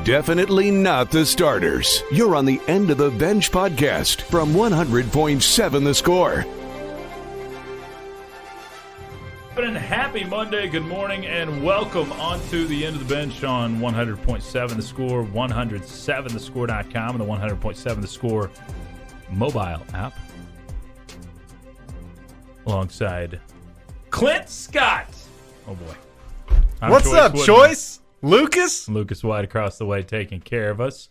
definitely not the starters. You're on the End of the Bench podcast from 100.7 The Score. And happy Monday, good morning, and welcome onto the End of the Bench on 100.7 The Score, 107thescore.com, and the 100.7 The Score mobile app. Alongside Clint Scott. Oh boy. What's Chois up, Woodman. Chois? Lucas? Lucas White across the way taking care of us.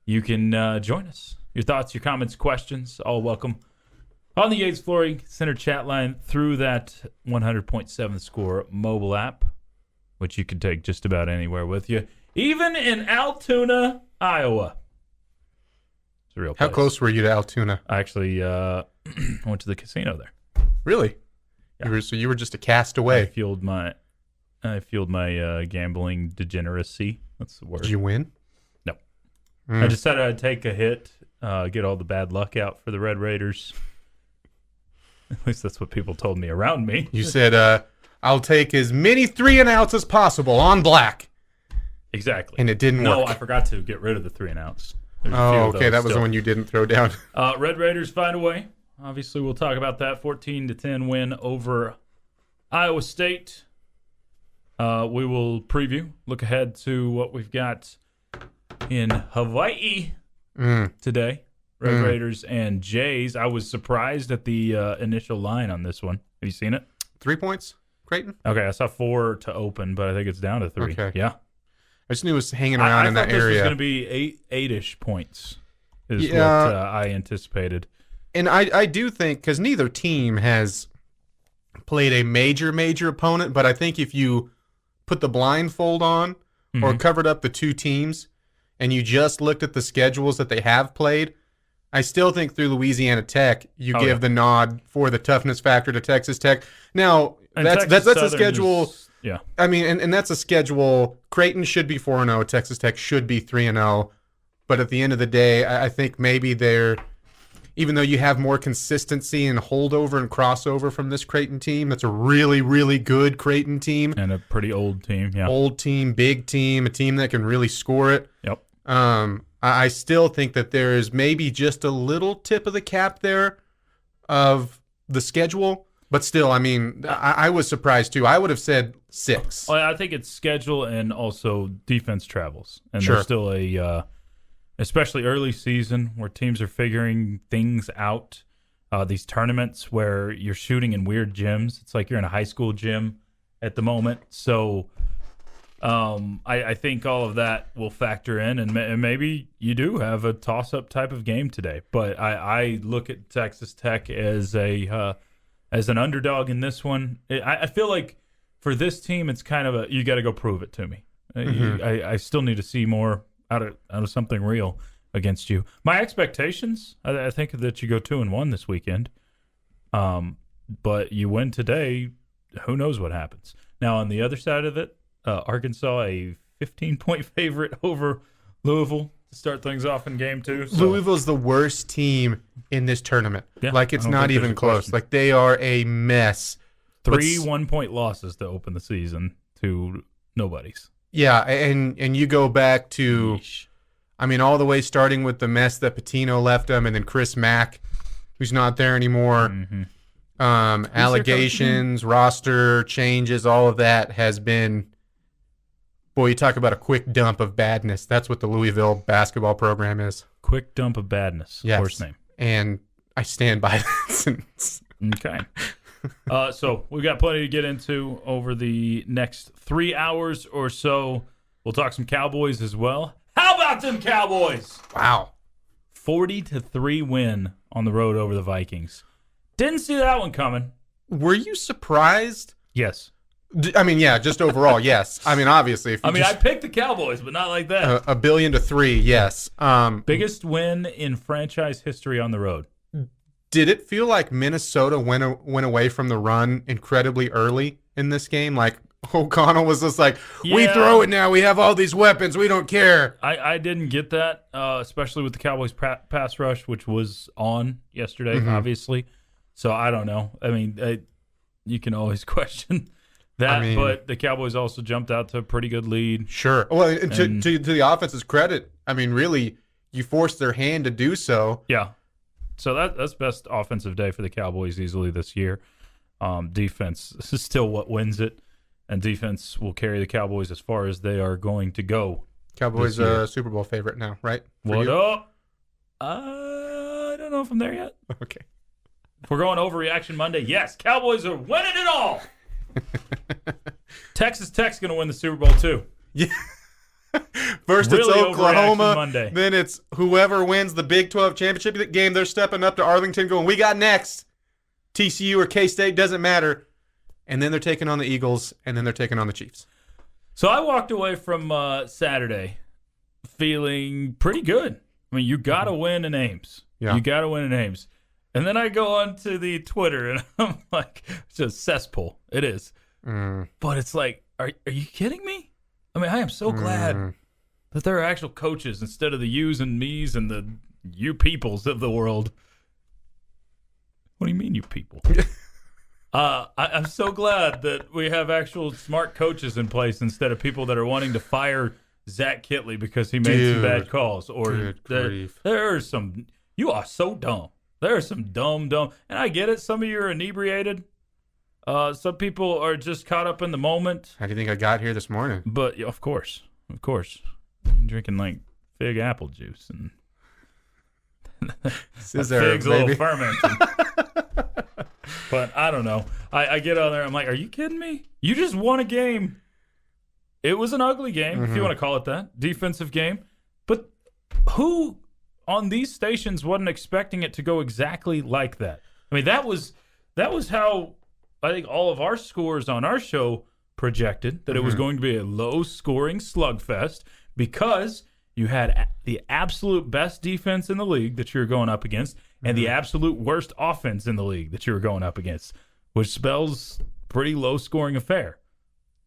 You can join us. Your thoughts, your comments, questions, all welcome. On the Yates Flooring Center chat line through that 100.7 The Score mobile app, which you can take just about anywhere with you, even in Altoona, Iowa. It's a real place. How close were you to Altoona? I actually went to the casino there. Really? Yeah. You were just a cast away. I fueled my gambling degeneracy. That's the word. Did you win? No. I decided I'd take a hit, get all the bad luck out for the Red Raiders. At least that's what people told me around me. You said, I'll take as many 3-and-outs as possible on black. Exactly. And it didn't work. No, I forgot to get rid of the 3-and-outs. Oh, okay. That was the one you didn't throw down. Red Raiders find a way. Obviously, we'll talk about that 14-10 win over Iowa State. We will preview, look ahead to what we've got in Hawaii today. Red Raiders and Jays. I was surprised at the initial line on this one. Have you seen it? 3 points, Creighton? Okay, I saw 4 to open, but I think it's down to 3. Okay. Yeah. I just knew it was hanging around in that I thought this was area. going to be eight-ish points is what I anticipated. And I do think, because neither team has played a major opponent, but I think if you put the blindfold on or covered up the two teams and you just looked at the schedules that they have played, I still think through Louisiana Tech, you give the nod for the toughness factor to Texas Tech. Now, that's a schedule. Yeah. I mean, and that's a schedule. Creighton should be 4-0. Texas Tech should be 3-0. But at the end of the day, I think maybe even though you have more consistency and holdover and crossover from this Creighton team, that's a really, really good Creighton team. And a pretty old team, yeah. Old team, big team, a team that can really score it. Yep. I still think that there is maybe just a little tip of the cap there of the schedule. But still, I mean, I was surprised too. I would have said 6. Well, I think it's schedule and also defense travels. And Sure. there's still especially early season where teams are figuring things out. These tournaments where you're shooting in weird gyms. It's like you're in a high school gym at the moment. So I think all of that will factor in, and maybe you do have a toss-up type of game today. But I look at Texas Tech as an underdog in this one. I feel like for this team, it's kind of you got to go prove it to me. I still need to see more out of something real against you. My expectations, I think that you go 2-1 this weekend. But you win today, who knows what happens. Now on the other side of it, Arkansas, a 15-point favorite over Louisville to start things off in game 2. So. Louisville's the worst team in this tournament. Yeah, like, it's not even close. Like, they are a mess. 3 1-point losses to open the season to nobody's. Yeah, and you go back to, Yeesh. I mean, all the way starting with the mess that Patino left them, and then Chris Mack, who's not there anymore. Allegations, roster changes, all of that has been... Boy, you talk about a quick dump of badness. That's what the Louisville basketball program is. Quick dump of badness. Yes. First name. And I stand by that sentence. Okay. So we've got plenty to get into over the next 3 hours or so. We'll talk some Cowboys as well. How about them Cowboys? Wow. 40-3 win on the road over the Vikings. Didn't see that one coming. Were you surprised? Yes. I mean, yeah, just overall, yes. I mean, obviously. If you I picked the Cowboys, but not like that. $1 billion to 3, yes. Biggest win in franchise history on the road. Did it feel like Minnesota went away from the run incredibly early in this game? Like, O'Connell was just like, we throw it now. We have all these weapons. We don't care. I didn't get that, especially with the Cowboys pass rush, which was on yesterday, obviously. So I don't know. I mean, you can always question But the Cowboys also jumped out to a pretty good lead. Sure. Well, to the offense's credit, I mean, really, you forced their hand to do so. Yeah. So that's best offensive day for the Cowboys easily this year. Defense, this is still what wins it, and defense will carry the Cowboys as far as they are going to go. Cowboys Super Bowl favorite now, right? What up? I don't know if I'm there yet. Okay. If we're going overreaction Monday, yes, Cowboys are winning it all. Texas Tech's going to win the Super Bowl too. Yeah. First really it's Oklahoma, Monday. Then it's whoever wins the Big 12 championship game, they're stepping up to Arlington going, we got next. TCU or K-State, doesn't matter. And then they're taking on the Eagles, and then they're taking on the Chiefs. So I walked away from Saturday feeling pretty good. I mean, you got to win in Ames. Yeah. You got to win in Ames. And then I go onto the Twitter, and I'm like, it's just cesspool. It is. But it's like, are you kidding me? I mean, I am so glad that there are actual coaches instead of the yous and me's and the you peoples of the world. What do you mean, you people? I'm so glad that we have actual smart coaches in place instead of people that are wanting to fire Zach Kitley because he made some bad calls. Or there are some. You are so dumb. There are some dumb. And I get it. Some of you are inebriated. Some people are just caught up in the moment. How do you think I got here this morning? But yeah, of course. I'm drinking like fig apple juice and fig's a little fermented. But I don't know. I get on there. I'm like, are you kidding me? You just won a game. It was an ugly game, if you want to call it that. Defensive game. But who on these stations wasn't expecting it to go exactly like that? I mean, that was how I think all of our scores on our show projected, that it was going to be a low-scoring slugfest because you had the absolute best defense in the league that you were going up against and the absolute worst offense in the league that you were going up against, which spells pretty low-scoring affair.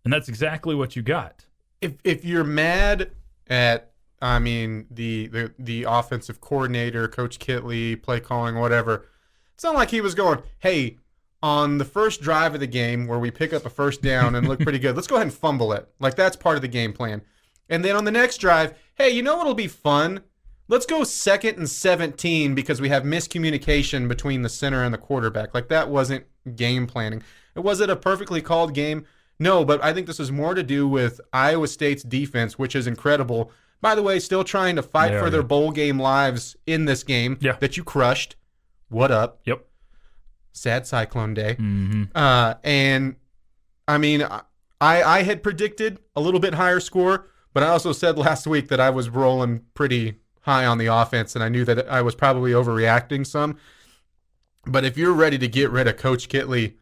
And that's exactly what you got. If you're mad at, I mean, the offensive coordinator, Coach Kitley, play calling, whatever, it's not like he was going, hey, on the first drive of the game where we pick up a first down and look pretty good, let's go ahead and fumble it. Like, that's part of the game plan. And then on the next drive, hey, you know what'll be fun? Let's go 2nd and 17 because we have miscommunication between the center and the quarterback. Like, that wasn't game planning. Was it a perfectly called game? No, but I think this is more to do with Iowa State's defense, which is incredible. By the way, still trying to fight for their bowl game lives in this game that you crushed. What up? Yep. Sad Cyclone Day. And, I mean, I had predicted a little bit higher score, but I also said last week that I was rolling pretty high on the offense, and I knew that I was probably overreacting some. But if you're ready to get rid of Coach Kitley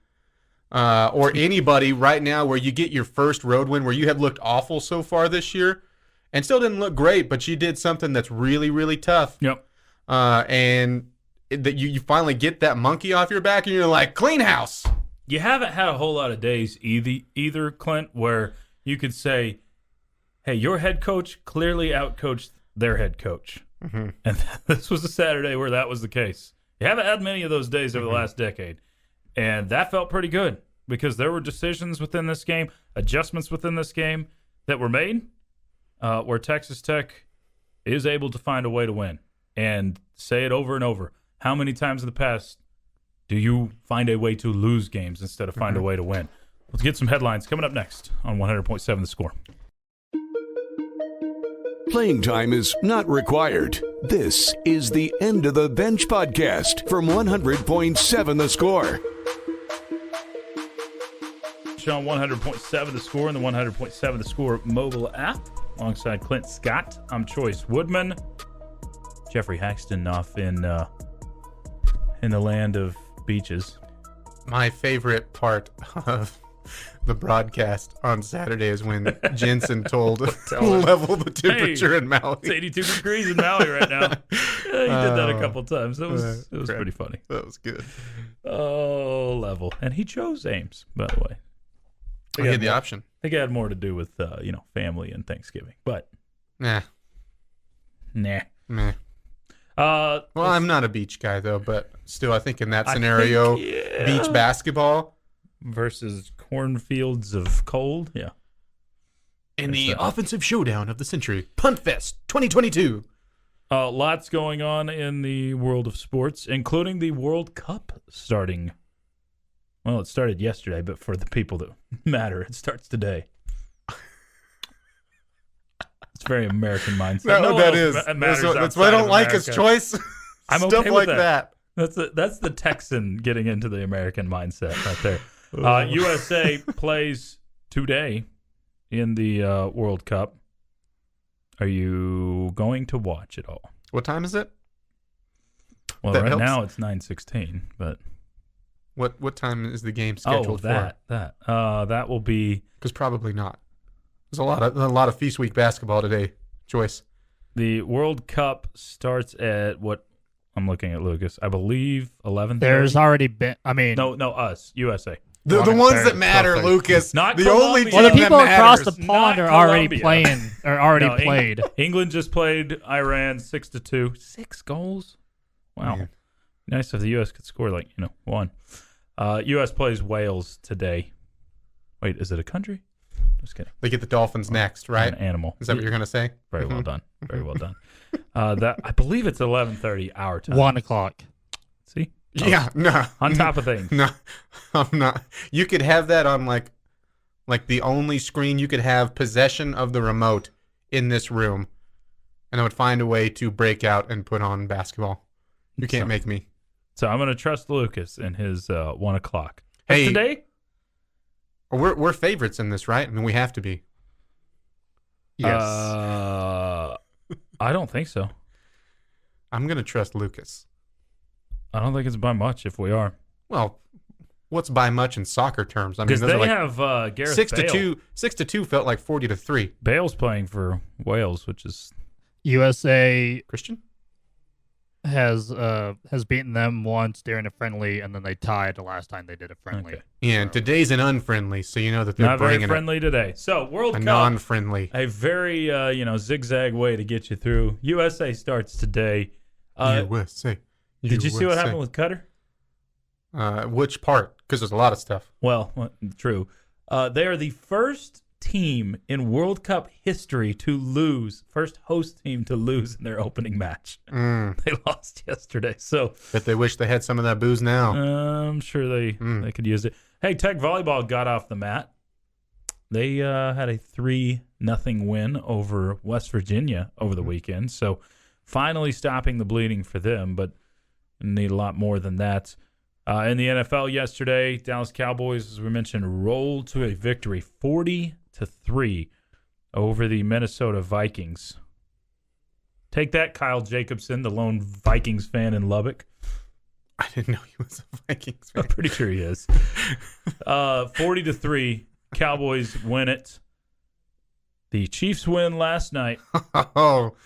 or anybody right now where you get your first road win, where you have looked awful so far this year and still didn't look great, but you did something that's really, really tough. Yep. And that you finally get that monkey off your back and you're like, clean house. You haven't had a whole lot of days either, Clint, where you could say, hey, your head coach clearly outcoached their head coach. And this was a Saturday where that was the case. You haven't had many of those days over the last decade. And that felt pretty good because there were decisions within this game, adjustments within this game that were made where Texas Tech is able to find a way to win. And say it over and over. How many times in the past do you find a way to lose games instead of find a way to win? Let's get some headlines coming up next on 100.7 The Score. Playing time is not required. This is the End of the Bench podcast from 100.7 The Score. On 100.7 The Score and the 100.7 The Score mobile app. Alongside Clint Scott, I'm Chois Woodman. Geoff Haxton off in the land of beaches. My favorite part of the broadcast on Saturday is when Jensen told level the temperature in Maui. It's 82 degrees in Maui right now. He did that a couple times. It was pretty funny. That was good. Oh, level. And he chose Ames, by the way. He had the option. I think it had more to do with family and Thanksgiving. But nah. Well, I'm not a beach guy, though, but still, I think in that scenario, beach basketball, versus cornfields of cold. Yeah. In the offensive showdown of the century, Punt Fest 2022. Lots going on in the world of sports, including the World Cup starting. Well, it started yesterday, but for the people that matter, it starts today. It's very American mindset. That's what I don't like as Choice. I'm Stuff okay with like that. That's the Texan getting into the American mindset right there. USA plays today in the World Cup. Are you going to watch it all? What time is it? Well, that right helps. now it's 9:16, but what time is the game scheduled for? That will be because probably not. There's a lot of Feast Week basketball today. Choice. The World Cup starts at what? I'm looking at Lucas. I believe 11:30. There's already been. I mean, no, us, USA. The ones that matter, Perfect. Lucas. Not the Colombia. only team well, the people that across matters. the pond Not are already Colombia. playing. Are already played. England just played Iran 6-2. 6 goals. Wow. Man. Nice if the U.S. could score one. U.S. plays Wales today. Wait, is it a country? Just kidding. They get the Dolphins next, right? An animal. Is that what you're gonna say? Very well done. Very well done. That I believe it's 11:30 our time. 1 o'clock. See? Yeah. No. On top of things. No, I'm not. You could have that on like the only screen you could have possession of the remote in this room, and I would find a way to break out and put on basketball. You can't make me. So I'm going to trust Lucas in his 1 o'clock. Hey. Today? We're favorites in this, right? I mean, we have to be. Yes. I don't think so. I'm gonna trust Lucas. I don't think it's by much if we are. Well, what's by much in soccer terms? I mean, Because those they are like have Gareth 6-2. 6-2 felt like 40-3. Bale's playing for Wales, which is USA Christian. has beaten them once during a friendly, and then they tied the last time they did a friendly. Okay. Yeah, and today's an unfriendly, so you know that they're not very bringing friendly today. So World a Cup, non-friendly. a very zigzag way to get you through. USA starts today. USA. Did you see what happened with Qatar? Which part? Because there's a lot of stuff. Well, true. They are the first team in World Cup history to lose, first host team to lose in their opening match. They lost yesterday. So Bet they wish they had some of that booze now. I'm sure they could use it. Hey, Tech Volleyball got off the mat. They had a 3-0 win over West Virginia over the weekend. So finally stopping the bleeding for them, but need a lot more than that. In the NFL yesterday, Dallas Cowboys, as we mentioned, rolled to a victory 40-3 over the Minnesota Vikings. Take that, Kyle Jacobson, the lone Vikings fan in Lubbock. I didn't know he was a Vikings fan. I'm pretty sure he is. 40-3, Cowboys win it. The Chiefs win last night. Oh,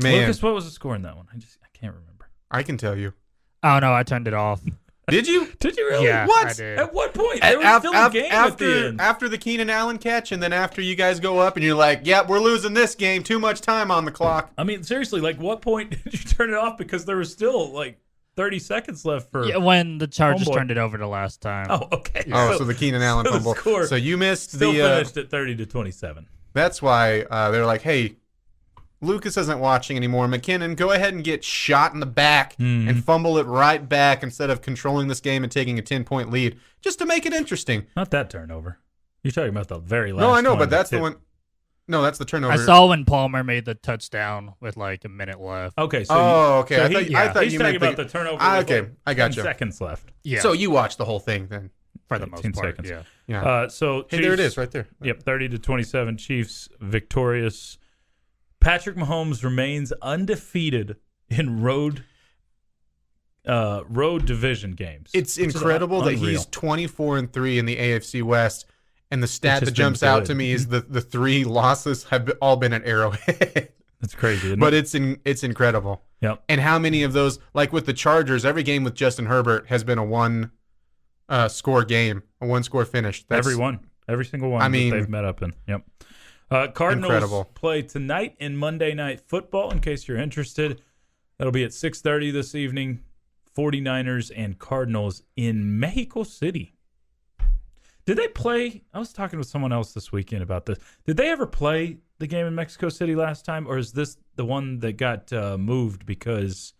man. Lucas, what was the score in that one? I can't remember. I can tell you. Oh no, I turned it off. Did you? Did you really? Yeah, What? I did. At what point? There was still a game at the end. After the Keenan Allen catch, and then after you guys go up and you're like, yeah, we're losing this game. Too much time on the clock. I mean, seriously, what point did you turn it off? Because there was still 30 seconds left for. Yeah, when the Chargers Homeboy. turned it over the last time. Oh, okay. Oh, so the Keenan Allen so the fumble. score So you missed Still the. finished at 30-27. That's why they're like, hey, Lucas isn't watching anymore. McKinnon, go ahead and get shot in the back and fumble it right back instead of controlling this game and taking a 10-point lead, just to make it interesting. Not that turnover. You're talking about the very last. No, I know, one but that's that the one. No, that's the turnover. I saw when Palmer made the touchdown with a minute left. Okay. So okay. So I thought he's you talking meant about the turnover. Okay, with I got 10 you. seconds left. Yeah, So you watched the whole thing then. for the most 10 part. seconds. Yeah. Yeah. So Hey, there it Chiefs- is, right there. Yep, 30-27. Chiefs victorious. Patrick Mahomes remains undefeated in road division games. It's which is incredible that unreal. he's 24-3 in the AFC West, and the stat has that been jumps out good. to me is the 3 losses have all been at Arrowhead. That's crazy, isn't But it? it's incredible. Yep. And how many of those, like with the Chargers, every game with Justin Herbert has been a one-score game, a one-score finish. That's Every single one that they've met up in. Yep. Cardinals Incredible. play tonight in Monday Night Football, in case you're interested. That'll be at 6:30 this evening. 49ers and Cardinals in Mexico City. Did they play? I was talking with someone else this weekend about this. Did they ever play the game in Mexico City last time, or is this the one that got moved because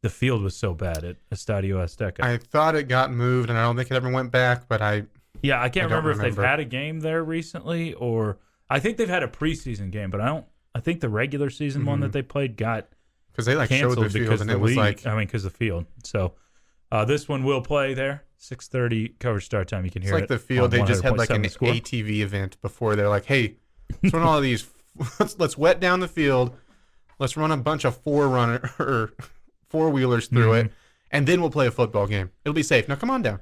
the field was so bad at Estadio Azteca? I thought it got moved, and I don't think it ever went back, but I can't remember if they've had a game there recently, or I think they've had a preseason game, but I think the regular season one that they played got because they showed the field, and it was because the field. So this one will play there. 6:30 coverage start time. You can hear it. It's like the field. They just had an score. ATV event before. They're like, hey, let's run all of these. Let's wet down the field. Let's run a bunch of four-wheelers through it, and then we'll play a football game. It'll be safe. Now come on down.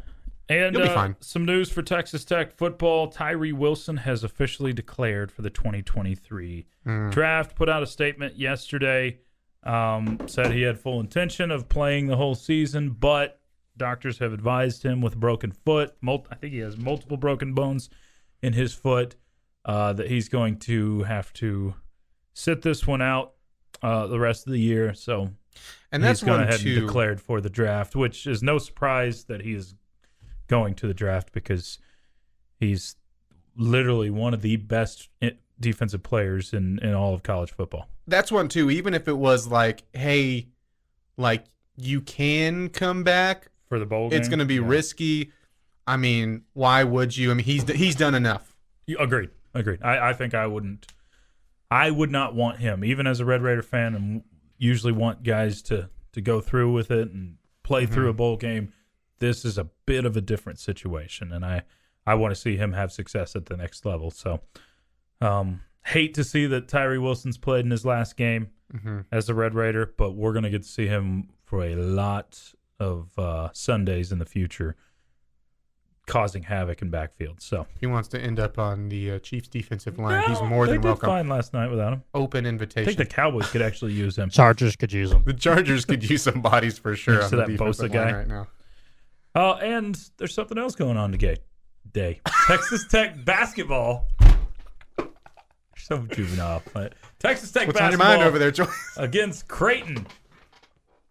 And you'll be fine. Some news for Texas Tech football. Tyree Wilson has officially declared for the 2023 draft. Put out a statement yesterday. Said he had full intention of playing the whole season, but doctors have advised him with a broken foot. I think he has multiple broken bones in his foot that he's going to have to sit this one out the rest of the year. So and that's he's gone ahead and declared for the draft, which is no surprise that he is going to the draft because he's literally one of the best defensive players in all of college football. That's one, too. Even if it was like, hey, you can come back for the bowl game, it's going to be risky. I mean, why would you? I mean, he's done enough. Agreed. I think I would not want him, even as a Red Raider fan, and usually want guys to go through with it and play through a bowl game. This is a bit of a different situation, and I want to see him have success at the next level. So, hate to see that Tyree Wilson's played in his last game as a Red Raider, but we're going to get to see him for a lot of Sundays in the future, causing havoc in backfield. So he wants to end up on the Chiefs' defensive line. He's more than welcome. They did fine last night without him. Open invitation. I think the Cowboys could actually use him. Chargers could use him. The Chargers could use some bodies for sure on the defensive line right now. And there's something else going on today. Texas Tech basketball. So juvenile. But Texas Tech What's basketball on your mind over there, Chois? against Creighton.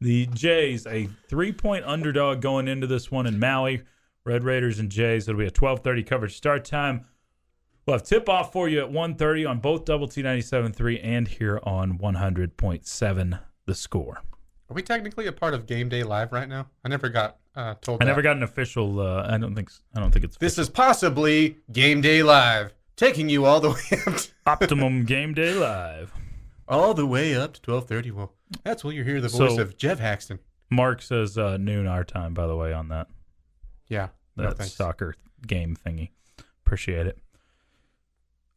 The Jays, a 3-point underdog going into this one in Maui. Red Raiders and Jays. It'll be a 12:30 coverage start time. We'll have tip-off for you at 1:30 on both Double T 97.3 and here on 100.7 The Score. Are we technically a part of Game Day Live right now? I never got told. I never got an official. I don't think it's. Official. This is possibly Game Day Live, taking you all the way up to Optimum Game Day Live, all the way up to 12:30. Well, that's where you hear the voice of Geoff Haxton. Mark says noon our time. By the way, on that. Yeah, that soccer game thingy. Appreciate it.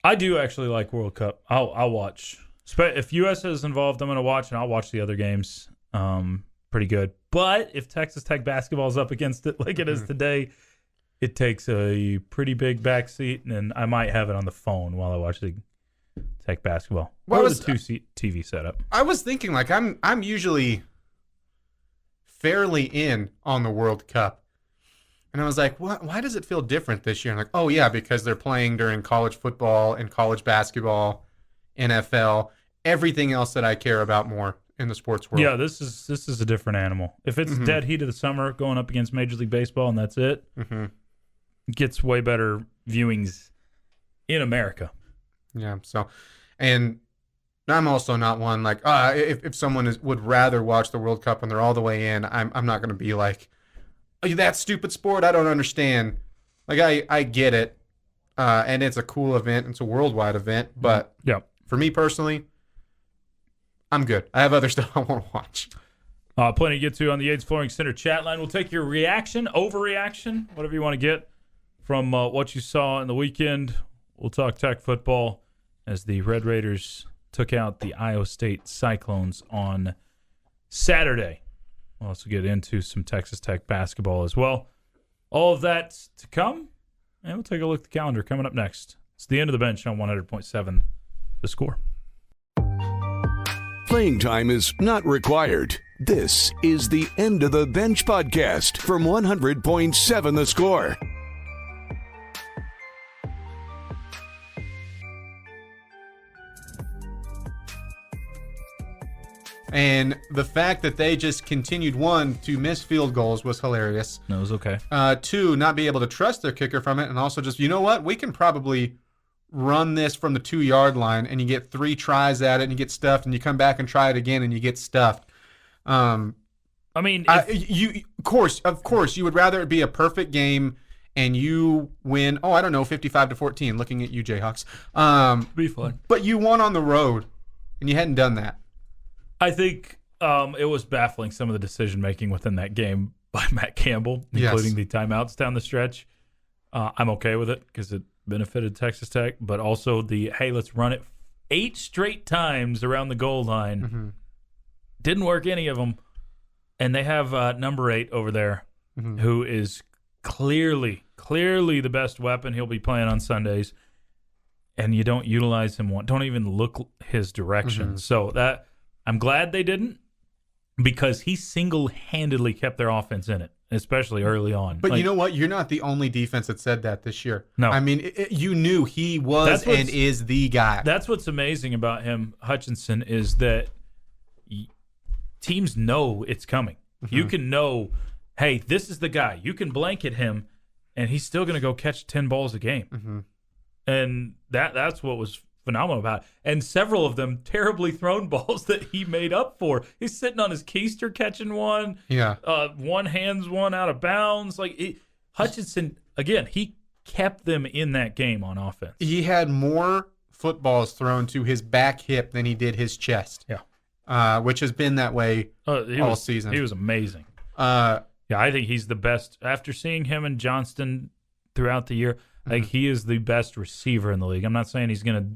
I do actually like World Cup. I'll watch. If U.S. is involved, I'm going to watch, and I'll watch the other games. Pretty good. But if Texas Tech basketball is up against it like it is today, it takes a pretty big backseat, and I might have it on the phone while I watch the Tech basketball. Or the two-seat TV setup. I was thinking, I'm usually fairly in on the World Cup. And I was like, why does it feel different this year? I'm like, oh, yeah, because they're playing during college football and college basketball, NFL, everything else that I care about more in the sports world. Yeah, this is a different animal. If it's dead heat of the summer going up against Major League Baseball and that's it, it gets way better viewings in America. Yeah, so, and I'm also not one like, if someone would rather watch the World Cup and they're all the way in, I'm not going to be like, oh, that stupid sport, I don't understand. Like, I get it, and it's a cool event. It's a worldwide event, but for me personally, I'm good. I have other stuff I want to watch. Plenty to get to on the Yates Flooring Center chat line. We'll take your reaction, overreaction, whatever you want to get from what you saw in the weekend. We'll talk Tech football as the Red Raiders took out the Iowa State Cyclones on Saturday. We'll also get into some Texas Tech basketball as well. All of that to come, and we'll take a look at the calendar coming up next. It's the end of the bench on 100.7 The Score. Playing time is not required. This is the End of the Bench podcast from 100.7 The Score. And the fact that they just continued, one, to miss field goals was hilarious. No, it was okay. Two, not be able to trust their kicker from it, and also just, you know what? We can probably run this from the 2-yard line, and you get 3 tries at it, and you get stuffed, and you come back and try it again, and you get stuffed. I mean, of course, you would rather it be a perfect game and you win. Oh, I don't know, 55-14. Looking at you, Jayhawks. be fun. But you won on the road, and you hadn't done that. I think it was baffling, some of the decision making within that game by Matt Campbell, including the timeouts down the stretch. I'm okay with it because it benefited Texas Tech, but also hey, let's run it 8 straight times around the goal line. Mm-hmm. Didn't work any of them. And they have number 8 over there, who is clearly the best weapon. He'll be playing on Sundays, and you don't utilize him. Don't even look his direction. So that I'm glad they didn't, because he single-handedly kept their offense in it, especially early on. But you know what? You're not the only defense that said that this year. No. I mean, you knew he was and is the guy. That's what's amazing about him, Hutchinson, is that teams know it's coming. You can know, hey, this is the guy. You can blanket him, and he's still going to go catch 10 balls a game. And that's what was phenomenal about it. And several of them terribly thrown balls that he made up for. He's sitting on his keister catching one. Yeah. One hands one out of bounds. Hutchinson, again, he kept them in that game on offense. He had more footballs thrown to his back hip than he did his chest. Yeah. Which has been that way all season. He was amazing. Yeah, I think he's the best. After seeing him and Johnston throughout the year, I think he is the best receiver in the league. I'm not saying he's going to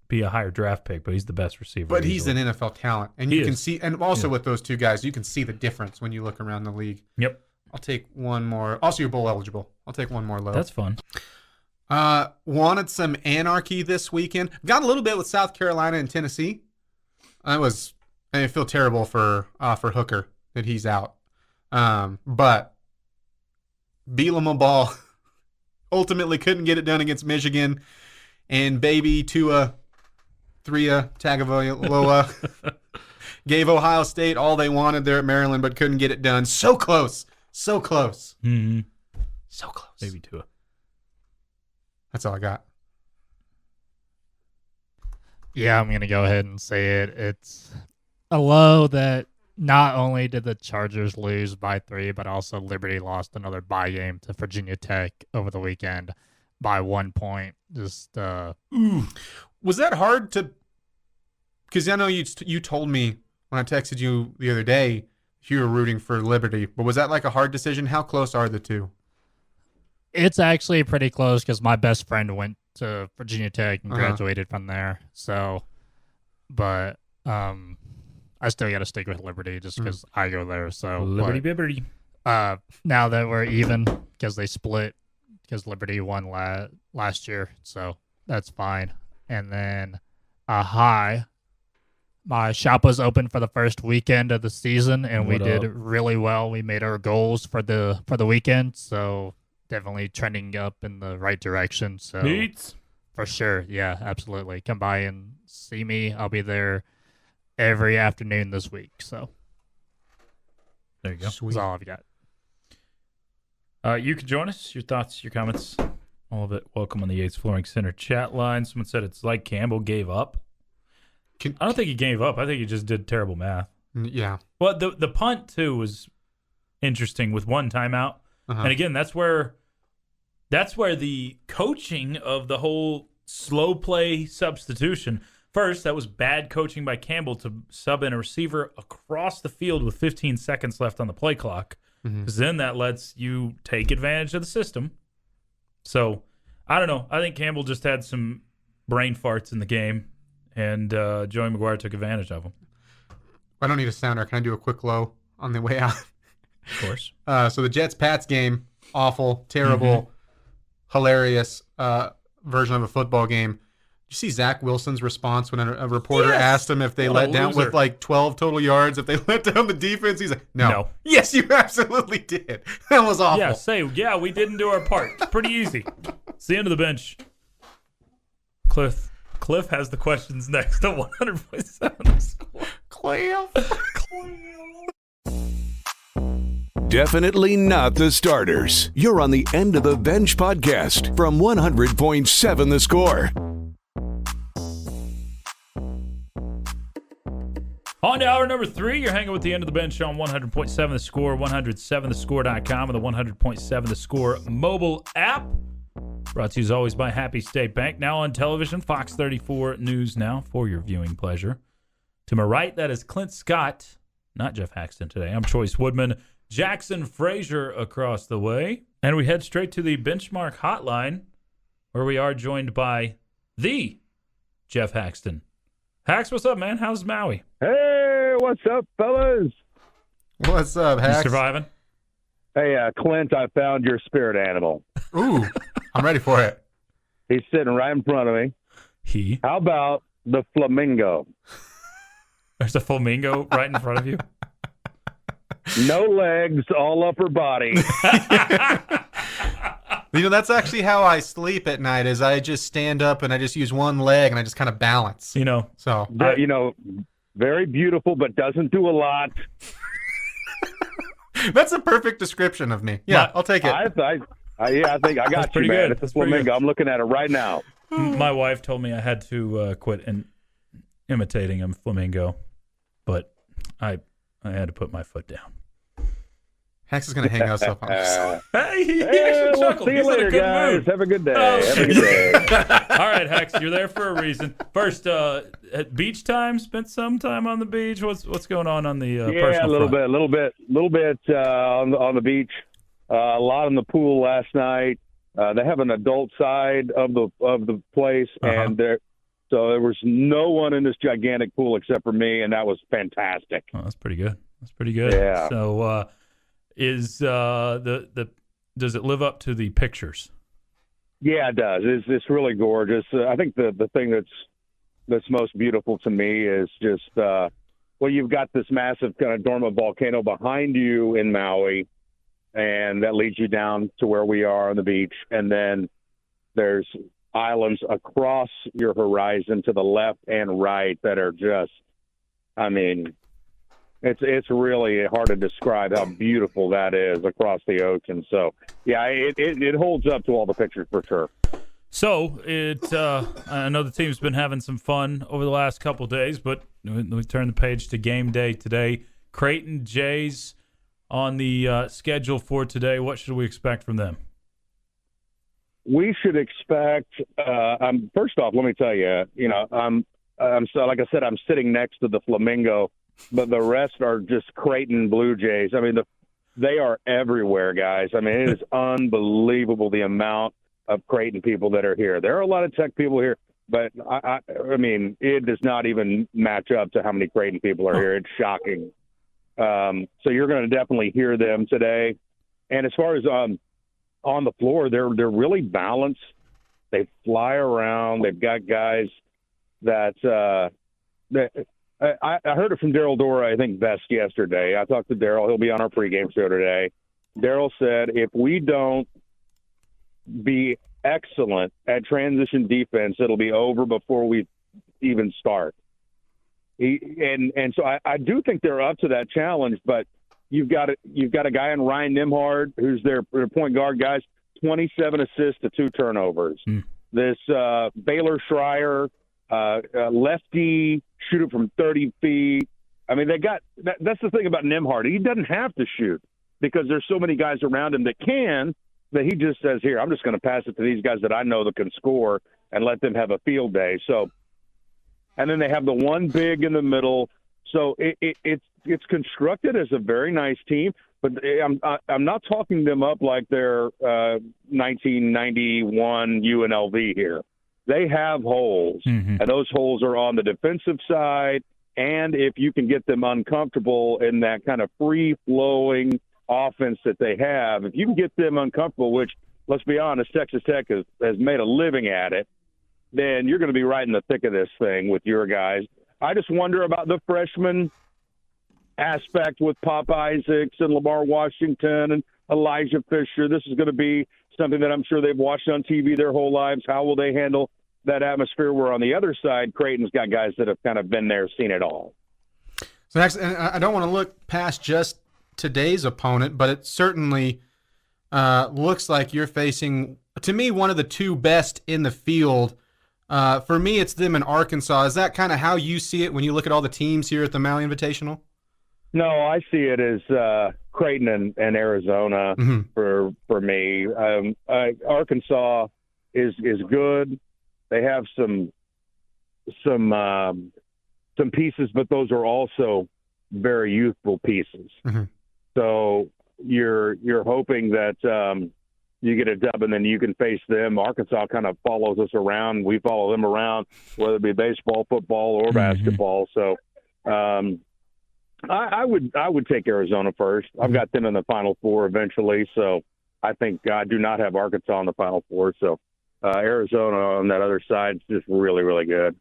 be a higher draft pick, but he's the best receiver. But he's an NFL talent. And you can see, and also with those two guys, you can see the difference when you look around the league. Yep. I'll take one more. Also, you're bowl eligible. I'll take one more low. That's fun. Wanted some anarchy this weekend. Got a little bit with South Carolina and Tennessee. I feel terrible for Hooker that he's out. But Bielema ball ultimately couldn't get it done against Michigan, and baby Tua Tagovailoa gave Ohio State all they wanted there at Maryland, but couldn't get it done. So close. So close. Mm-hmm. So close. Baby Tua. That's all I got. Yeah, I'm going to go ahead and say it. It's a low that not only did the Chargers lose by 3, but also Liberty lost another bye game to Virginia Tech over the weekend by 1 point. Was that hard to? Because I know you told me when I texted you the other day you were rooting for Liberty, but was that like a hard decision? How close are the two? It's actually pretty close because my best friend went to Virginia Tech and graduated from there. So, but I still got to stick with Liberty just because I go there. So Liberty. Now that we're even, because they split, because Liberty won last year, so that's fine. And then my shop was open for the first weekend of the season, and we did really well. We made our goals for the weekend, so definitely trending up in the right direction. So Neats. For sure, yeah, absolutely. Come by and see me. I'll be there every afternoon this week. So there you go. That's all I've got. You can join us. Your thoughts, your comments, all of it. Welcome on the Yates Flooring Center chat line. Someone said it's like Campbell gave up. I don't think he gave up. I think he just did terrible math. Yeah. Well, the punt too was interesting with one timeout, and again, that's where the coaching of the whole slow play substitution. First, that was bad coaching by Campbell to sub in a receiver across the field with 15 seconds left on the play clock, because then that lets you take advantage of the system. So, I don't know. I think Campbell just had some brain farts in the game, and Joey McGuire took advantage of them. I don't need a sounder. Can I do a quick low on the way out? Of course. So the Jets-Pats game, awful, terrible, hilarious version of a football game. Did you see Zach Wilson's response when a reporter asked him if they let down with like 12 total yards, if they let down the defense? He's like, no. Yes, you absolutely did. That was awful. Yeah, we didn't do our part. It's pretty easy. It's the end of the bench. Cliff has the questions next on 100.7 The Score. Cliff. Definitely not the starters. You're on the End of the Bench podcast from 100.7 The Score. On to hour number 3. You're hanging with the End of the Bench on 100.7 The Score, 107thescore.com, and the 100.7 The Score mobile app. Brought to you as always by Happy State Bank. Now on television, Fox 34 News Now for your viewing pleasure. To my right, that is Clint Scott, not Geoff Haxton today. I'm Chois Woodman. Jackson Frazier across the way. And we head straight to the Benchmark Hotline, where we are joined by the Geoff Haxton. Hax, what's up, man? How's Maui? Hey, what's up, fellas? What's up, Hax? You surviving? Hey, Clint, I found your spirit animal. Ooh, I'm ready for it. He's sitting right in front of me. How about the flamingo? There's a flamingo right in front of you? No legs, all upper body. That's actually how I sleep at night. Is I just stand up and I just use one leg and I just kind of balance. So very beautiful, but doesn't do a lot. That's a perfect description of me. Yeah, I'll take it. I think I got you, man. Good. It's a flamingo. I'm looking at it right now. My wife told me I had to quit imitating a flamingo, but I had to put my foot down. Hax is going to hang us up on this. Hey, he actually chuckled. See you He's later, in a good guys. mood. Have a good day. Oh, Have a good day. All right, Hax, you're there for a reason. First, at beach time, spent some time on the beach. What's going on the personal a little front? bit on the beach. A lot in the pool last night. They have an adult side of the place, and so there was no one in this gigantic pool except for me, and that was fantastic. Oh, that's pretty good. Yeah. So, does it live up to the pictures? Yeah, it does. It's really gorgeous. I think the thing that's most beautiful to me is just you've got this massive kind of dormant volcano behind you in Maui, and that leads you down to where we are on the beach, and then there's islands across your horizon to the left and right that are just, it's really hard to describe how beautiful that is across the ocean. So, yeah, it holds up to all the pictures for sure. So, I know the team's been having some fun over the last couple of days, but we turn the page to game day today. Creighton Jays on the schedule for today. What should we expect from them? We should expect. First off, let me tell you. I'm like I said, I'm sitting next to the flamingo, but the rest are just Creighton Blue Jays. They are everywhere, guys. It is unbelievable the amount of Creighton people that are here. There are a lot of Tech people here, but it does not even match up to how many Creighton people are here. It's shocking. So you're going to definitely hear them today. And as far as on the floor, they're really balanced. They fly around. They've got guys that I heard it from Daryl Dora, I think, best yesterday. I talked to Daryl. He'll be on our pregame show today. Daryl said, if we don't be excellent at transition defense, it'll be over before we even start. So I do think they're up to that challenge, but you've got a guy in Ryan Nimhard who's their point guard, guys, 27 assists to 2 turnovers. This Baylor Schreier, lefty, shoot it from 30 feet. They got that's the thing about Nimhard. He doesn't have to shoot because there's so many guys around him that can, that he just says, here, I'm just going to pass it to these guys that I know that can score and let them have a field day. So, and then they have the one big in the middle. So it's constructed as a very nice team, but I'm not talking them up like they're 1991 UNLV here. They have holes, and those holes are on the defensive side. And if you can get them uncomfortable in that kind of free-flowing offense that they have, if you can get them uncomfortable, which, let's be honest, Texas Tech has made a living at it, then you're going to be right in the thick of this thing with your guys. I just wonder about the freshman aspect with Pop Isaacs and Lamar Washington and Elijah Fisher. This is going to be something that I'm sure they've watched on TV their whole lives. How will they handle that atmosphere? Where on the other side, Creighton's got guys that have kind of been there, seen it all. So next, and I don't want to look past just today's opponent, but it certainly looks like you're facing, to me, one of the two best in the field. For me, it's them in Arkansas. Is that kind of how you see it when you look at all the teams here at the Maui Invitational? No, I see it as Creighton and Arizona for me. Arkansas is good. They have some pieces, but those are also very youthful pieces. So you're hoping that you get a dub and then you can face them. Arkansas kind of follows us around. We follow them around, whether it be baseball, football, or basketball. So I would take Arizona first. I've got them in the Final Four eventually. So I think I do not have Arkansas in the Final Four. So Arizona on that other side is just really, really good.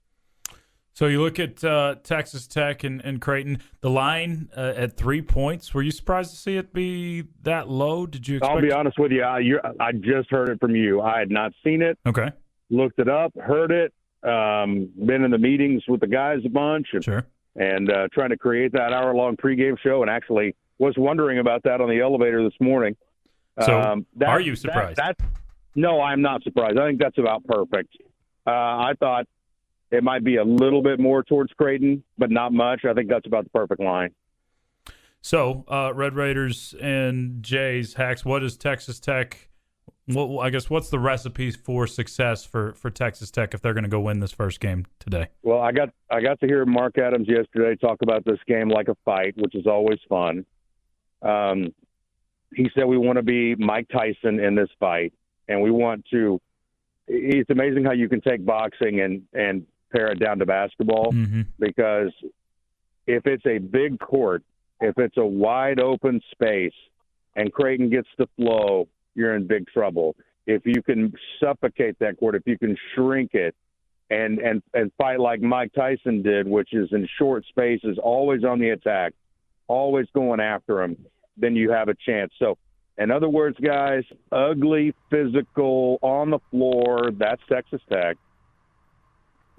So you look at Texas Tech and Creighton, the line at 3 points. Were you surprised to see it be that low? Did you expect? I'll be honest with you. I just heard it from you. I had not seen it. Okay. Looked it up, heard it, been in the meetings with the guys a bunch. And trying to create that hour-long pregame show, and actually was wondering about that on the elevator this morning. So are you surprised? No, I'm not surprised. I think that's about perfect. I thought it might be a little bit more towards Creighton, but not much. I think that's about the perfect line. So, Red Raiders and Jays, Hax, what is Texas Tech? Well, I guess what's the recipe for success for Texas Tech if they're going to go win this first game today? Well, I got to hear Mark Adams yesterday talk about this game like a fight, which is always fun. He said we want to be Mike Tyson in this fight, and we want to. It's amazing how you can take boxing and pare it down to basketball, because if it's a big court, if it's a wide open space and Creighton gets the flow, you're in big trouble. If you can suffocate that court, if you can shrink it and fight like Mike Tyson did, which is in short spaces, always on the attack, always going after him, then you have a chance. So, in other words, guys, ugly, physical, on the floor, that's Texas Tech.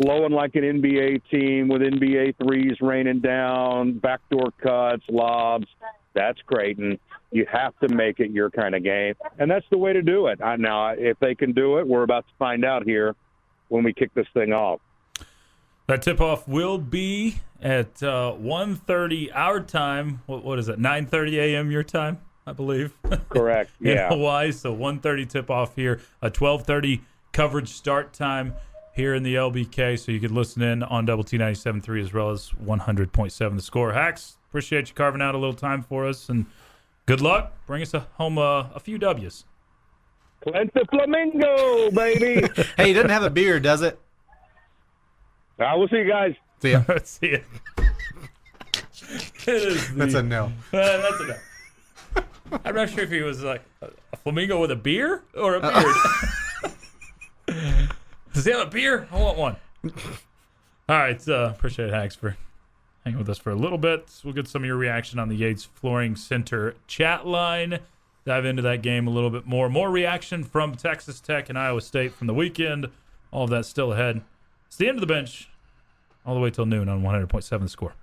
Flowing like an NBA team with NBA threes raining down, backdoor cuts, lobs, that's Creighton. You have to make it your kind of game, and that's the way to do it. Now, if they can do it, we're about to find out here when we kick this thing off. That tip-off will be at 1:30 our time. What is it, 9:30 a.m. your time, I believe? Correct, yeah. In Hawaii, so 1:30 tip-off here, a 12:30 coverage start time here in the LBK, so you could listen in on Double T 97.3 as well as 100.7 The Score. Hax, appreciate you carving out a little time for us, and good luck. Bring us home a few W's. Clint the Flamingo, baby. Hey, he doesn't have a beard, does it? We'll see you guys. See ya. See ya. That's a no. That's a no. I'm not sure if he was like a flamingo with a beer or a beard. Does he have a beer? I want one. All right. Appreciate it, Hax, for hanging with us for a little bit. We'll get some of your reaction on the Yates Flooring Center chat line. Dive into that game a little bit more. More reaction from Texas Tech and Iowa State from the weekend. All of that still ahead. It's the end of the bench all the way till noon on 100.7 The Score.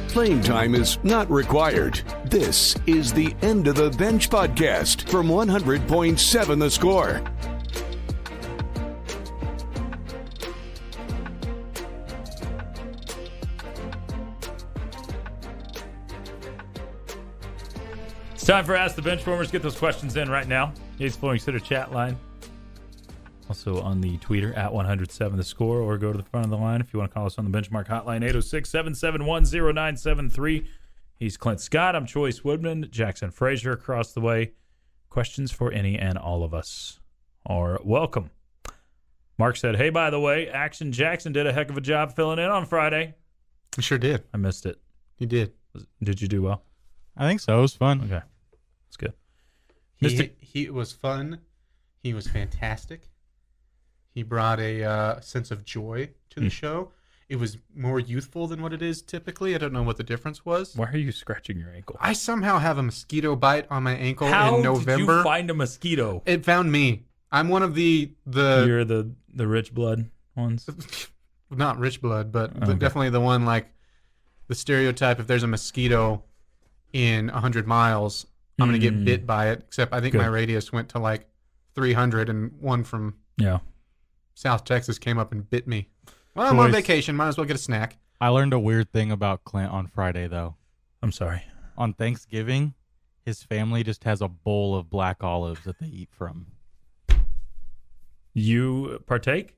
Playing time is not required. This is the End of the Bench podcast from 100.7 The Score. It's time for Ask the Benchwarmers. Get those questions in right now. Yates Flooring Center chat line. Also on the Twitter at 107 The Score, or go to the front of the line if you want to call us on the Benchmark Hotline, 806-771-0973. He's Clint Scott. I'm Chois Woodman. Jackson Frazier across the way. Questions for any and all of us are welcome. Mark said, hey, by the way, Action Jackson did a heck of a job filling in on Friday. You sure did. I missed it. You did. Did you do well? I think so. It was fun. Okay. That's good. He was fun. He was fantastic. He brought a sense of joy to the show. It was more youthful than what it is typically. I don't know what the difference was. Why are you scratching your ankle? I somehow have a mosquito bite on my ankle How in November. did you find a mosquito? It found me. I'm one of the You're the rich blood ones. not rich blood, but Okay. definitely the one like the stereotype. If there's a mosquito in 100 miles, I'm going to get bit by it. Except I think my radius went to like 300, and one from South Texas came up and bit me. Well, I'm on vacation. Might as well get a snack. I learned a weird thing about Clint on Friday, though. I'm sorry. On Thanksgiving, his family just has a bowl of black olives that they eat from. You partake?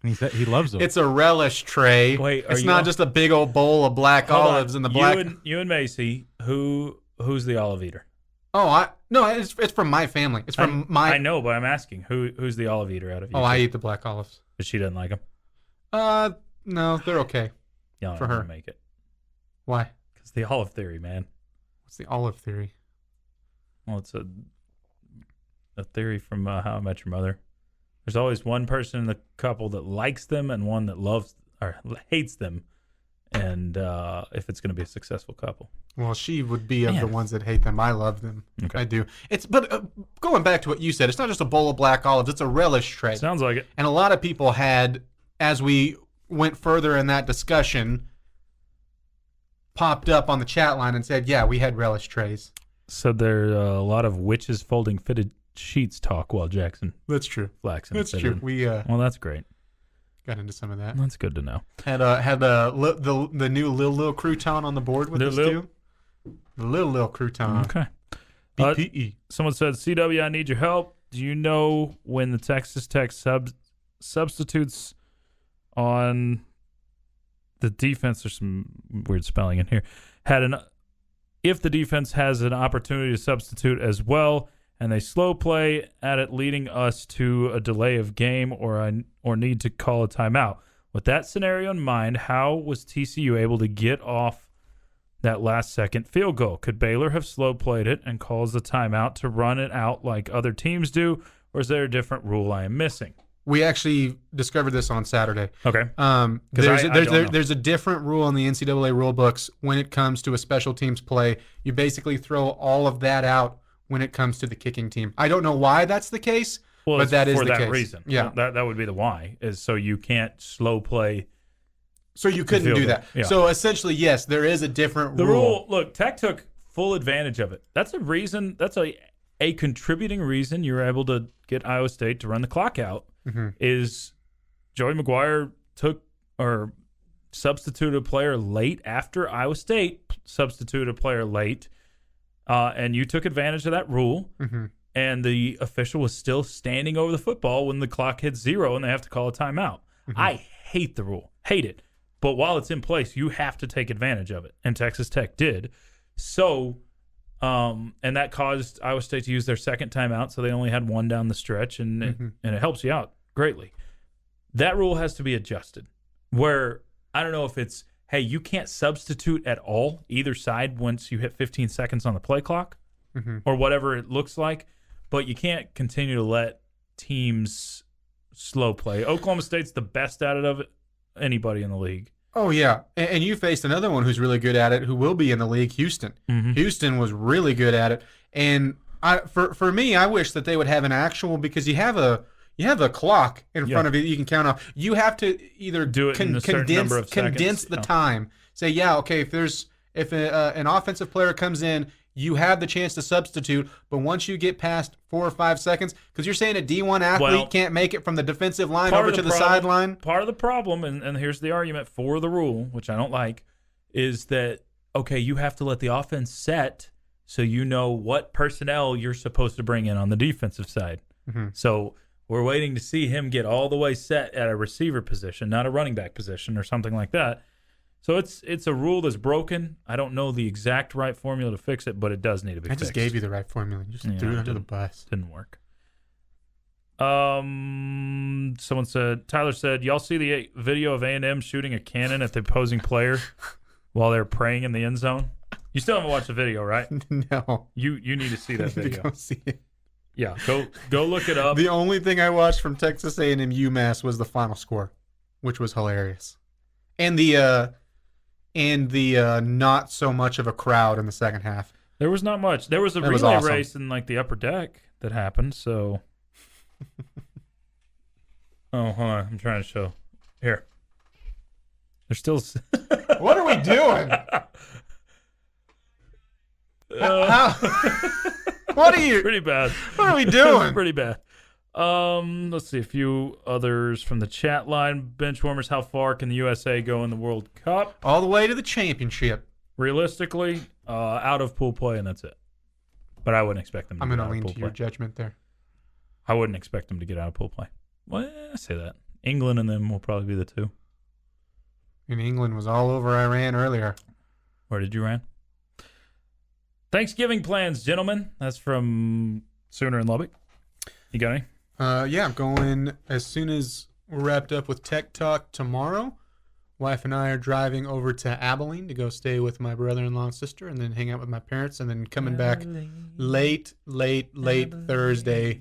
And he said he loves them. It's a relish tray. Wait, it's not just a big old bowl of black olives in the black. You and Macy, who's the olive eater? Oh, it's from my family. It's from my. I know, but I'm asking who's the olive eater out of you? Oh, I eat the black olives. But she doesn't like them. No, they're okay. Yeah, for her. Make it. Why? Because the olive theory, man. What's the olive theory? Well, it's a theory from How I Met Your Mother. There's always one person in the couple that likes them and one that loves or hates them, and if it's going to be a successful couple. Well, she would be of the ones that hate them. I love them. Okay. I do. But going back to what you said, it's not just a bowl of black olives. It's a relish tray. Sounds like it. And a lot of people had, as we went further in that discussion, popped up on the chat line and said, yeah, we had relish trays. Said there a lot of witches folding fitted sheets talk while Jackson That's true. flaxen. That's true. We well, that's great. got into some of that. That's good to know. Had the new Lil Crouton on the board with us too. The Lil Crouton. Okay. BPE. Someone said, CW, I need your help. Do you know when the Texas Tech substitutes on the defense? There's some weird spelling in here. If the defense has an opportunity to substitute as well, and they slow play at it, leading us to a delay of game or need to call a timeout. With that scenario in mind, how was TCU able to get off that last-second field goal? Could Baylor have slow played it and calls the timeout to run it out like other teams do, or is there a different rule I am missing? We actually discovered this on Saturday. Okay. There's a different rule in the NCAA rule books when it comes to a special teams play. You basically throw all of that out when it comes to the kicking team. I don't know why that's the case, but that is the case. For that reason. Yeah. That would be the why, is so you can't slow play. So you couldn't do that. Yeah. So essentially, yes, there is a different The rule. Look, Tech took full advantage of it. That's a reason, that's a contributing reason you were able to get Iowa State to run the clock out, is Joey McGuire took or substituted a player late after Iowa State substituted a player late, and you took advantage of that rule, and the official was still standing over the football when the clock hits 0 and they have to call a timeout. I hate the rule. Hate it. But while it's in place, you have to take advantage of it, and Texas Tech did. So, and that caused Iowa State to use their second timeout, so they only had one down the stretch, and it helps you out greatly. That rule has to be adjusted, where I don't know if it's, hey, you can't substitute at all, either side, once you hit 15 seconds on the play clock, or whatever it looks like, but you can't continue to let teams slow play. Oklahoma State's the best at it of anybody in the league. Oh, yeah. And you faced another one who's really good at it, who will be in the league, Houston. Houston was really good at it. And for me, I wish that they would have an actual, because you have a clock in front of you that you can count off. You have to either do it in a certain number of seconds. Condense the time. Say, okay, if an offensive player comes in, you have the chance to substitute, but once you get past 4 or 5 seconds, because you're saying a D1 athlete can't make it from the defensive line over to the sideline. Part of the problem, and here's the argument for the rule, which I don't like, is that, okay, you have to let the offense set so you know what personnel you're supposed to bring in on the defensive side. So we're waiting to see him get all the way set at a receiver position, not a running back position or something like that. So it's a rule that's broken. I don't know the exact right formula to fix it, but it does need to be fixed. I just gave you the right formula. You just threw it under the bus. Didn't work. Tyler said, y'all see the video of A&M shooting a cannon at the opposing player while they're praying in the end zone? You still haven't watched the video, right? No. You need to see that video. I need to go see it. Yeah, go look it up. The only thing I watched from Texas A&M UMass was the final score, which was hilarious. And the not so much of a crowd in the second half. There was not much. There was a relay race in like the upper deck that happened. So, hold on, I'm trying to show here. They're still. What are we doing? What are you? Pretty bad. What are we doing? Pretty bad. Let's see a few others from the chat line. Benchwarmers, how far can the USA go in the World Cup? All the way to the championship. Realistically, out of pool play, and that's it. But I wouldn't expect them to I'm get going out to of lean pool to your play. judgment there. I wouldn't expect them to get out of pool play. Well, I say that. England and them will probably be the two. And England was all over Iran earlier. Where did you ran? Thanksgiving plans, gentlemen. That's from Sooner in Lubbock. You got any? Yeah, I'm going as soon as we're wrapped up with Tech Talk tomorrow. Wife and I are driving over to Abilene to go stay with my brother-in-law and sister and then hang out with my parents and then coming back late Thursday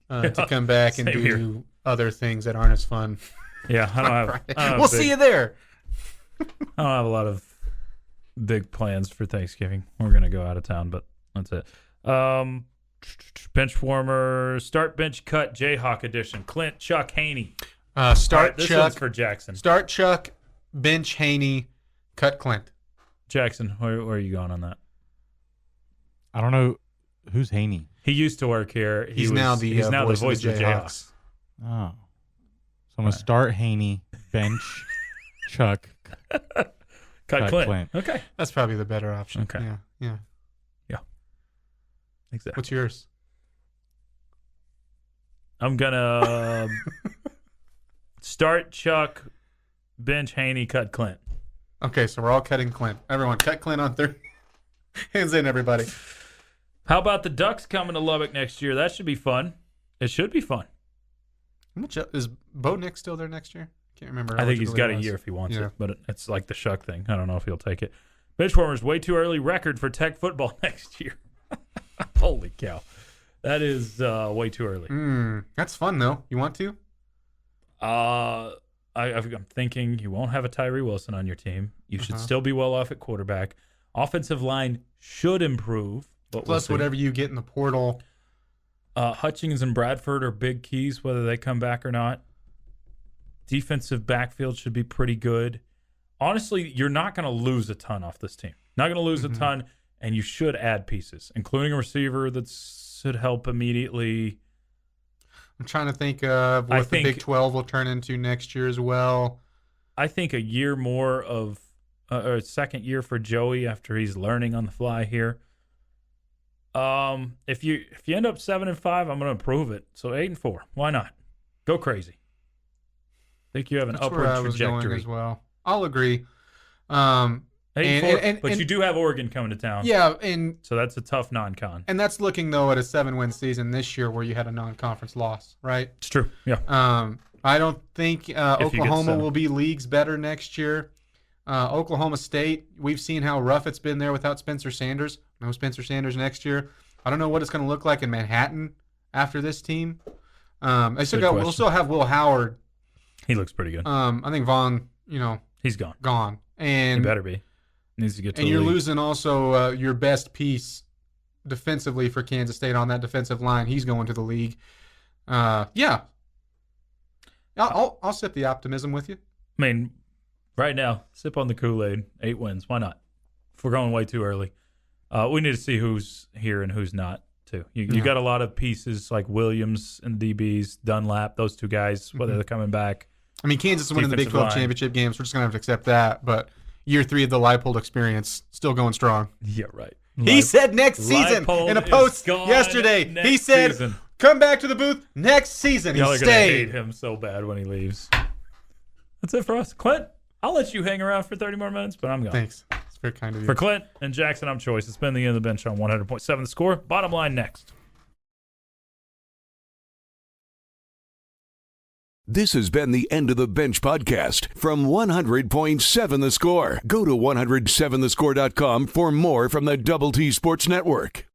to come back and Same do here. other things that aren't as fun. Yeah, I don't have. We'll see you there. I don't have a lot of big plans for Thanksgiving. We're gonna go out of town, but that's it. Bench warmer, start bench cut, Jayhawk edition. Clint, Chuck, Haney. Start This Chuck. one's for Jackson. Start Chuck, bench Haney, cut Clint. Jackson, where are you going on that? I don't know who's Haney. He used to work here. He's now the voice of the Jayhawks. Oh, so I'm gonna start Haney, bench Chuck. Cut Clint. Okay. That's probably the better option. Okay. Yeah. Exactly. What's yours? I'm gonna start Chuck, bench Haney, cut Clint. Okay, so we're all cutting Clint. Everyone, cut Clint on third. Hands in, everybody. How about the Ducks coming to Lubbock next year? That should be fun. It should be fun. How much is Bo Nick still there next year? Can't remember. I think he's got a eligibility-wise. year if he wants Yeah. it, but it's like the Shuck thing. I don't know if he'll take it. Benchwarmers, way too early record for Tech football next year. Holy cow. That is way too early. That's fun, though. You want to? I'm thinking you won't have a Tyree Wilson on your team. You should still be well off at quarterback. Offensive line should improve. But Plus, whatever you get in the portal. Hutchings and Bradford are big keys, whether they come back or not. Defensive backfield should be pretty good. Honestly, you're not going to lose a ton off this team. Not going to lose a ton, and you should add pieces, including a receiver that should help immediately. I'm trying to think of what the Big 12 will turn into next year as well. I think a year more of or a second year for Joey after he's learning on the fly here. If you end up 7-5, I'm going to improve it. So 8-4, why not? Go crazy. I think you have an That's upward where I was going trajectory. as well. I'll agree. 8-4, but you do have Oregon coming to town. Yeah, and So that's a tough non-con. and that's looking though at a 7-win season this year where you had a non-conference loss, right? It's true. Yeah. I don't think you get Oklahoma 7. will be leagues better next year. Oklahoma State, we've seen how rough it's been there without Spencer Sanders. No Spencer Sanders next year. I don't know what it's going to look like in Manhattan after this team. We'll still have Will Howard. He looks pretty good. I think Vaughn, He's gone. gone. He And better be. Needs to get to and the you're league. losing also your best piece defensively for Kansas State on that defensive line. He's going to the league. Yeah. I'll set the optimism with you. I mean, right now, sip on the Kool-Aid. 8 wins. Why not? If we're going way too early. We need to see who's here and who's not, too. You got a lot of pieces like Williams and DBs, Dunlap, those two guys, whether they're coming back. I mean, Kansas is winning the Big Defensive 12 line. championship games. We're just going to have to accept that. But year 3 of the Leipold experience, still going strong. Yeah, right. He said next season Leipold in a is post gone yesterday. next He said, season. come back to the booth next season. Y'all He are going to hate stayed. him so bad when he leaves. That's it for us. Clint, I'll let you hang around for 30 more minutes, but I'm going. Thanks. It's very kind of you. For Clint and Jackson, I'm Chois. It's been the end of the bench on 100.7 The Score. Bottom line next. This has been the End of the Bench podcast from 100.7 The Score. Go to 107thescore.com for more from the Double T Sports Network.